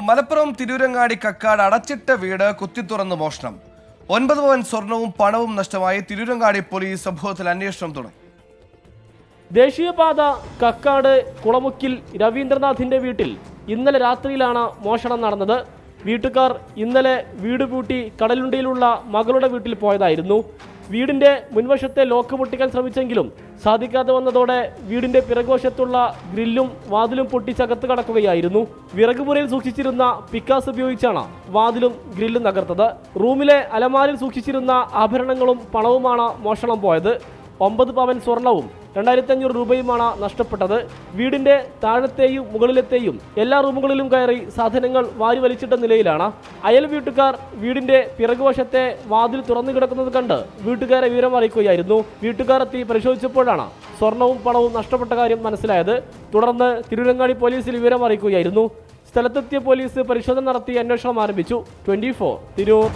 മലപ്പുറം തിരൂരങ്ങാടി കക്കാട് അടച്ചിട്ട വീട് കുത്തിത്തുറന്ന് മോഷണം. 9 പവൻ സ്വർണവും പണവും നഷ്ടമായി. തിരൂരങ്ങാടി പോലീസ് സംഭവത്തിൽ അന്വേഷണം തുടങ്ങി. ദേശീയപാത കക്കാട് കുളമുക്കിൽ രവീന്ദ്രനാഥിന്റെ വീട്ടിൽ ഇന്നലെ രാത്രിയിലാണ് മോഷണം നടന്നത്. വീട്ടുകാർ ഇന്നലെ വീട് പൂട്ടി കടലുണ്ടിയിലുള്ള മകളുടെ വീട്ടിൽ പോയതായിരുന്നു. വീടിന്റെ മുൻവശത്തെ ലോക്ക് പൊട്ടിക്കാൻ ശ്രമിച്ചെങ്കിലും സാധിക്കാതെ വന്നതോടെ വീടിന്റെ പിറകുവശത്തുള്ള ഗ്രില്ലും വാതിലും പൊട്ടിച്ചകത്ത് കടക്കുകയായിരുന്നു. വിറകുപുരയിൽ സൂക്ഷിച്ചിരുന്ന പിക്കാസ് ഉപയോഗിച്ചാണ് വാതിലും ഗ്രില്ലും തകർത്തത്. റൂമിലെ അലമാരിൽ സൂക്ഷിച്ചിരുന്ന ആഭരണങ്ങളും പണവുമാണ് മോഷണം പോയത്. 9 പവൻ സ്വർണവും 2500 രൂപയുമാണ് നഷ്ടപ്പെട്ടത്. വീടിന്റെ താഴത്തെയും മുകളിലത്തെയും എല്ലാ റൂമുകളിലും കയറി സാധനങ്ങൾ വാരി വലിച്ചിട്ട നിലയിലാണ്. അയൽ വീട്ടുകാർ വീടിന്റെ പിറകുവശത്തെ വാതിൽ തുറന്നു കിടക്കുന്നത് കണ്ട് വീട്ടുകാരെ വിവരം അറിയിക്കുകയായിരുന്നു. വീട്ടുകാർ എത്തി പരിശോധിച്ചപ്പോഴാണ് സ്വർണവും പണവും നഷ്ടപ്പെട്ട കാര്യം മനസ്സിലായത്. തുടർന്ന് തിരൂരങ്ങാടി പോലീസിൽ വിവരം അറിയിക്കുകയായിരുന്നു. സ്ഥലത്തെത്തിയ പോലീസ് പരിശോധന നടത്തി അന്വേഷണം ആരംഭിച്ചു. 24 തിരൂർ.